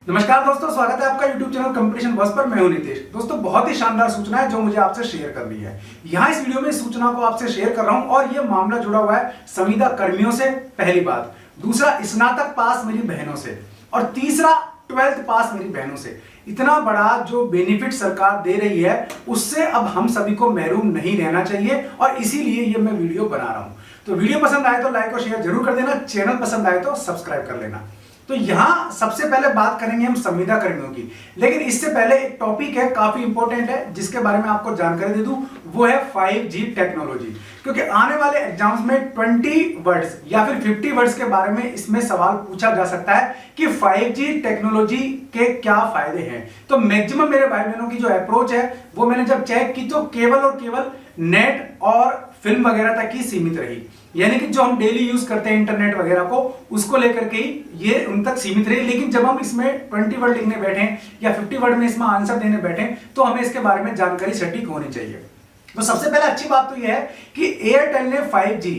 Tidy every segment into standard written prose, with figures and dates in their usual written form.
नमस्कार दोस्तों, स्वागत है आपका YouTube चैनल कंपटीशन बस पर। मैं हूं नितेश। दोस्तों, बहुत ही शानदार सूचना है जो मुझे आपसे शेयर करनी है। यहां इस वीडियो में इस सूचना को आपसे शेयर कर रहा हूं और यह मामला जुड़ा हुआ है संविदा कर्मियों से, पहली बात। दूसरा, स्नातक पास मेरी बहनों से, और तीसरा 12th पास मेरी बहनों से। इतना बड़ा जो बेनिफिट सरकार दे रही है उससे अब हम सभी को महरूम नहीं रहना चाहिए, और इसीलिए ये मैं वीडियो बना रहा हूं। तो वीडियो पसंद आए तो लाइक और शेयर जरूर कर देना, चैनल पसंद आए तो सब्सक्राइब कर लेना। तो यहां सबसे पहले बात करेंगे हम संविदा कर्मियों की, लेकिन इससे पहले एक टॉपिक है काफी इंपॉर्टेंट है जिसके बारे में आपको जानकारी दे दूं, वो है 5G टेक्नोलॉजी। क्योंकि आने वाले एग्जाम्स में 20 वर्ड्स या फिर 50 वर्ड्स के बारे में इसमें सवाल पूछा जा सकता है कि 5G टेक्नोलॉजी के क्या फायदे हैं। तो मैक्सिमम मेरे भाई बहनों की जो अप्रोच है वो मैंने जब चेक की तो केवल और केवल नेट और फिल्म वगैरह तक ही सीमित रही, यानी कि जो हम डेली यूज करते हैं इंटरनेट वगैरह को, उसको लेकर के ही ये उन तक सीमित रही। लेकिन जब हम इसमें 20 वर्ड लिखने बैठे या 50 वर्ड में इसमें आंसर देने बैठे तो हमें इसके बारे में जानकारी सटीक होनी चाहिए। तो सबसे पहले अच्छी बात तो यह है कि एयरटेल ने 5G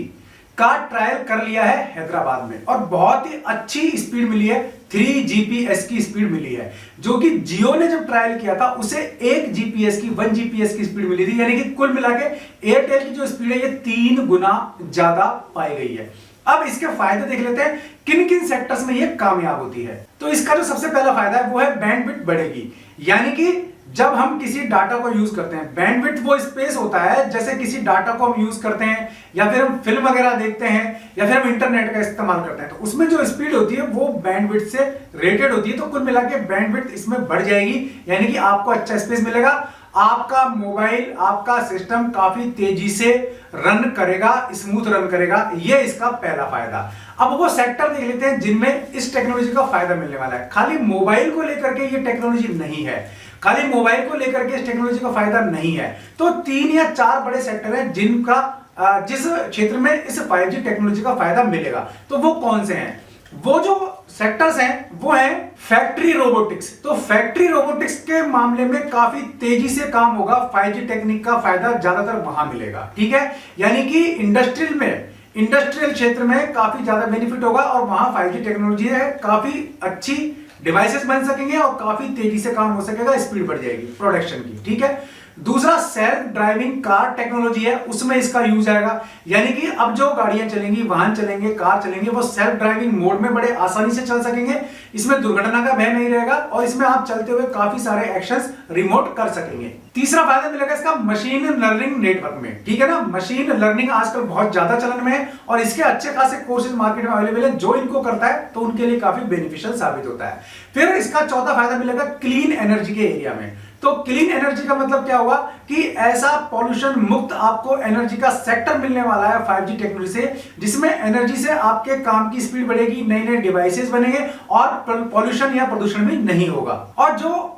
का ट्रायल कर लिया है हैदराबाद में, और बहुत ही अच्छी स्पीड मिली है, 3 Gbps की स्पीड मिली है। जो कि जियो ने जब ट्रायल किया था उसे 1 Gbps की स्पीड मिली थी, यानी कि कुल मिला के एयरटेल की जो स्पीड है ये 3 गुना ज्यादा पाई गई है। अब इसके फायदे देख लेते हैं किन किन सेक्टर्स में ये कामयाब होती है। तो इसका जो सबसे पहला फायदा है वो है बैंडविड्थ बढ़ेगी, यानी कि जब हम किसी डाटा को यूज करते हैं, बैंडविड्थ वो स्पेस होता है जैसे किसी डाटा को हम यूज करते हैं या फिर हम फिल्म वगैरह देखते हैं या फिर हम इंटरनेट का इस्तेमाल करते हैं, तो उसमें जो स्पीड होती है वो बैंडविड्थ से रेटेड होती है। तो कुल मिला के बैंडविड्थ इसमें बढ़ जाएगी, यानी कि आपको अच्छा स्पेस मिलेगा, आपका मोबाइल, आपका सिस्टम काफी तेजी से रन करेगा, स्मूथ रन करेगा। ये इसका पहला फायदा। अब वो सेक्टर देख लेते हैं जिनमें इस टेक्नोलॉजी का फायदा मिलने वाला है। खाली मोबाइल को लेकर के ये टेक्नोलॉजी नहीं है, खाली मोबाइल को लेकर के इस टेक्नोलॉजी का फायदा नहीं है। तो 3 या 4 बड़े सेक्टर हैं जिनका जिस क्षेत्र में इस 5G टेक्नोलॉजी का फायदा मिलेगा। तो वो कौन से हैं? वो जो सेक्टर्स हैं वो है फैक्ट्री रोबोटिक्स। तो फैक्ट्री रोबोटिक्स के मामले में काफी तेजी से काम होगा, 5G टेक्निक का फायदा ज्यादातर वहां मिलेगा। ठीक है, यानी कि इंडस्ट्रियल क्षेत्र में काफी ज्यादा बेनिफिट होगा, और वहां 5G टेक्नोलॉजी है, काफी अच्छी डिवाइसेस बन सकेंगे और काफी तेजी से काम हो सकेगा, स्पीड बढ़ जाएगी प्रोडक्शन की। ठीक है, दूसरा सेल्फ ड्राइविंग कार टेक्नोलॉजी है, उसमें इसका यूज आएगा, यानी कि अब जो गाड़ियां चलेंगी, वाहन चलेंगे, कार चलेंगे, वो सेल्फ ड्राइविंग मोड में बड़े आसानी से चल सकेंगे। इसमें दुर्घटना का भय नहीं रहेगा और इसमें आप चलते हुए काफी सारे एक्शंस रिमोट कर सकेंगे। तीसरा फायदा मिलेगा इसका मशीन लर्निंग नेटवर्क में। ठीक है ना, मशीन लर्निंग आजकल बहुत ज्यादा चलन में है और इसके अच्छे खासे कोर्सेज मार्केट में अवेलेबल है। जो इनको करता है तो उनके लिए काफी बेनिफिशियल साबित होता है। फिर इसका चौथा फायदा मिलेगा क्लीन एनर्जी के एरिया में। तो क्लीन एनर्जी का मतलब क्या हुआ कि ऐसा पॉल्यूशन मुक्त आपको एनर्जी का सेक्टर मिलने वाला है 5G टेक्नोलॉजी से, जिसमें एनर्जी से आपके काम की स्पीड बढ़ेगी, नए नए डिवाइसेस बनेंगे और पॉल्यूशन या प्रदूषण भी नहीं होगा। और जो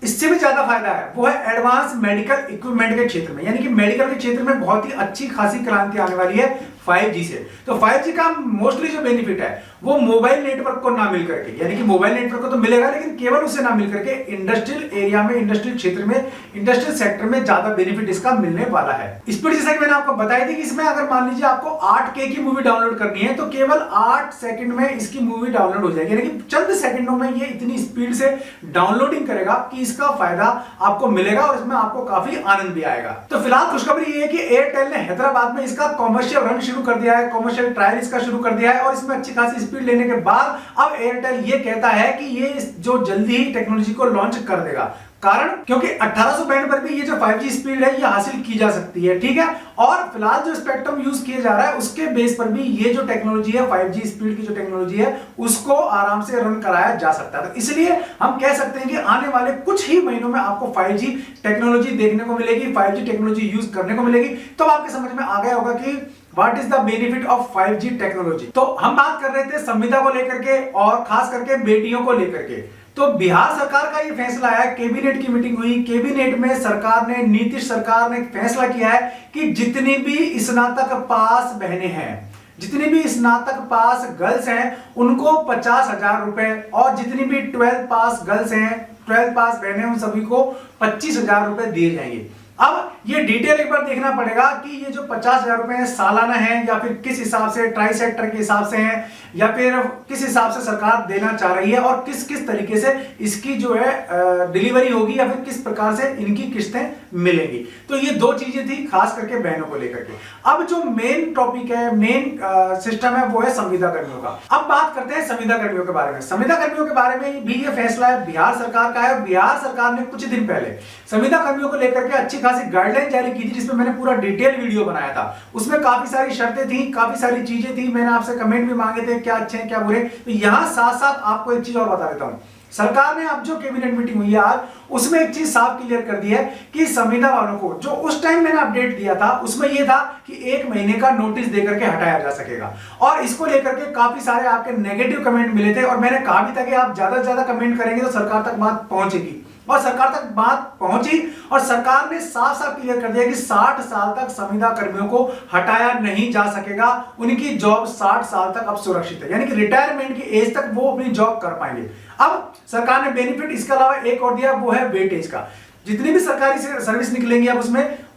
इससे भी ज्यादा फायदा है वो है एडवांस मेडिकल इक्विपमेंट के क्षेत्र में, यानी कि मेडिकल के क्षेत्र में बहुत ही अच्छी खासी क्रांति आने वाली है 5G से। तो 5G का मोस्टली जो बेनिफिट है वो मोबाइल नेटवर्क को ना मिल करके, यानी कि मोबाइल नेटवर्क को तो मिलेगा लेकिन केवल उसे ना मिल करके इंडस्ट्रियल एरिया में, इंडस्ट्रियल क्षेत्र में, इंडस्ट्रियल सेक्टर में ज्यादा बेनिफिट इसका मिलने वाला है। स्पीड जैसा कि मैंने आपको बताई थी कि इसमें अगर मान लीजिए आपको 8K की मूवी डाउनलोड करनी है तो केवल 8 सेकंड में इसकी मूवी डाउनलोड हो जाएगी, यानी कि चंद सेकंडों में ये इतनी स्पीड से डाउनलोडिंग करेगा कि इसका फायदा आपको मिलेगा और इसमें आपको काफी आनंद भी आएगा। तो फिलहाल खुशखबरी ये है कि एयरटेल ने हैदराबाद में इसका कॉमर्शियल रन शुरू कर दिया है, कॉमर्शियल ट्रायल इसका शुरू कर दिया है, और इसमें अच्छी खासी स्पीड लेने के बाद अब एयरटेल ये कहता है कि ये जो जल्दी ही टेक्नोलॉजी को लॉन्च कर देगा। कारण क्योंकि 1800 बैंड पर भी ये जो 5G स्पीड है ये हासिल की जा सकती है। ठीक है, और फिलहाल जो स्पेक्ट्रम यूज किया जा रहा है उसके बेस पर भी ये जो टेक्नोलॉजी है 5G स्पीड की जो टेक्नोलॉजी है उसको आराम से रन कराया जा सकता है। तो इसलिए हम कह सकते हैं कि आने वाले कुछ ही महीनों में आपको 5G टेक्नोलॉजी देखने को मिलेगी, 5G टेक्नोलॉजी यूज करने को मिलेगी। तो आपके समझ में आ गया होगा कि what is the benefit of 5G technology. तो हम बात कर रहे थे संविदा को लेकर के और खास करके बेटियों को लेकर के। तो बिहार सरकार का ये फैसला है, कैबिनेट की मीटिंग हुई, कैबिनेट में सरकार ने, नीतीश सरकार ने फैसला किया है कि जितनी भी स्नातक पास बहनें हैं, जितनी भी स्नातक पास गर्ल्स हैं उनको 50,000 रुपए, और जितनी भी 12th पास गर्ल्स हैं, 12th पास बहनें, उन सभी को 25,000 रुपए दिए जाएंगे। अब ये डिटेल एक बार देखना पड़ेगा कि ये जो 50,000 रुपए सालाना है या फिर किस हिसाब से ट्राई सेक्टर के हिसाब से है या फिर किस हिसाब से सरकार देना चाह रही है और किस किस तरीके से इसकी जो है डिलीवरी होगी या फिर किस प्रकार से इनकी किस्तें मिलेंगी। तो ये दो चीजें थी खास करके बहनों को लेकर के। अब जो मेन टॉपिक है, मेन सिस्टम है वो है संविदा कर्मियों का। अब बात करते हैं संविदा कर्मियों के बारे में। संविदा कर्मियों के बारे में भी ये फैसला है बिहार सरकार का है। बिहार सरकार ने कुछ दिन पहले संविदा कर्मियों को लेकर के अच्छी खासी गाइडलाइन जारी की थी, जिसमें मैंने पूरा डिटेल वीडियो बनाया था। उसमें काफी सारी शर्तें थी, काफी सारी चीजें थी, मैंने आपसे कमेंट भी मांगे थे क्या अच्छे हैं क्या बुरे। तो यहां साथ साथ आपको एक चीज और बता देता हूं। सरकार ने अब जो कैबिनेट मीटिंग हुई है आज, उसमें एक चीज साफ क्लियर कर दी है कि संविदा वालों को, जो उस टाइम मैंने अपडेट दिया था उसमें यह था कि 1 महीने का नोटिस देकर के हटाया जा सकेगा। और इसको लेकर के काफी सारे आपके नेगेटिव कमेंट मिले थे और मैंने कहा भी था कि आप ज्यादा से ज्यादा कमेंट करेंगे तो सरकार तक बात पहुंचेगी। और सरकार तक बात पहुंची और सरकार ने साफ साफ क्लियर कर दिया कि 60 साल तक संविदा कर्मियों को हटाया नहीं जा सकेगा। उनकी जॉब 60 साल तक अब सुरक्षित है, यानी कि रिटायरमेंट की एज तक वो अपनी जॉब कर पाएंगे। अब सरकार ने बेनिफिट इसके अलावा एक और दिया, वो है वेटेज का। जितनी भी सरकारी सर्विस निकलेंगी अब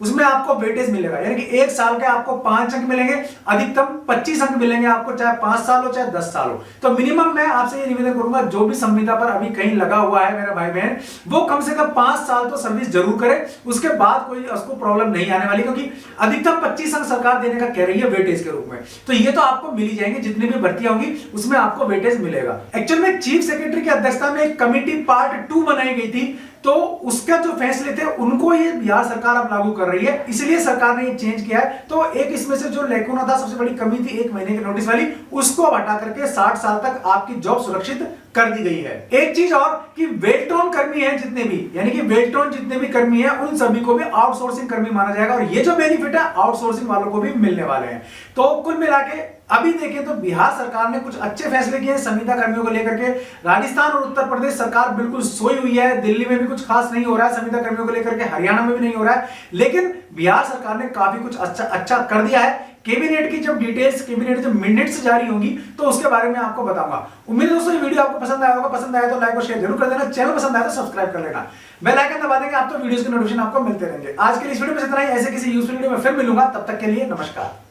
उसमें आपको वेटेज मिलेगा, यानी कि 1 साल के आपको 5 अंक मिलेंगे, अधिकतम 25 अंक मिलेंगे आपको, चाहे 5 साल हो चाहे 10 साल हो। तो मिनिमम मैं आपसे ये निवेदन करूंगा, जो भी संविदा पर अभी कहीं लगा हुआ है मेरा भाई बहन, वो कम से कम 5 साल तो सर्विस जरूर करे, उसके बाद कोई उसको प्रॉब्लम नहीं आने वाली, क्योंकि अधिकतम 25 अंक सरकार देने का कह रही है वेटेज के रूप में। तो ये तो आपको मिल ही जाएंगे, जितनी भी भर्तियां होंगी उसमें आपको वेटेज मिलेगा। एक्चुअल में चीफ सेक्रेटरी की अध्यक्षता में एक कमिटी पार्ट 2 बनाई गई थी, तो उसका जो फैसले थे उनको ये बिहार सरकार अब लागू कर रही है, इसलिए सरकार ने ये चेंज किया है। तो एक इसमें से जो लेकुना था, सबसे बड़ी कमी थी 1 महीने के नोटिस वाली, उसको हटा करके 60 साल तक आपकी जॉब सुरक्षित कर दी गई है। एक चीज और कि वेल्टोन कर्मी हैं जितने भी, यानी कि वेल्टोन जितने भी कर्मी हैं उन सभी को भी आउटसोर्सिंग कर्मी माना जाएगा और ये जो बेनिफिट है आउटसोर्सिंग वालों को भी मिलने वाले हैं। तो कुल मिला के अभी देखें तो बिहार सरकार ने कुछ अच्छे फैसले किए संविदा कर्मियों को लेकर के। राजस्थान और उत्तर प्रदेश सरकार बिल्कुल सोई हुई है, दिल्ली में भी कुछ खास नहीं हो रहा है संविदा कर्मियों को लेकर के, हरियाणा में भी नहीं हो रहा है, लेकिन बिहार सरकार ने काफी कुछ अच्छा कर दिया है। कैबिनेट की जब डिटेल्स, कैबिनेट जब मिनट्स जारी होंगी तो उसके बारे में आपको बताऊंगा। उम्मीद है दोस्तों ये वीडियो आपको पसंद आया होगा। पसंद आया तो लाइक और शेयर जरूर कर देना, चैनल पसंद आया तो सब्सक्राइब कर लेना, बेल आइकन दबा देंगे आप तो वीडियोस के नोटिफिकेशन आपको मिलते रहेंगे। आज के लिए इस वीडियो में इतना ही, ऐसे किसी यूजफुल वीडियो में फिर मिलूंगा, तब तक के लिए नमस्कार।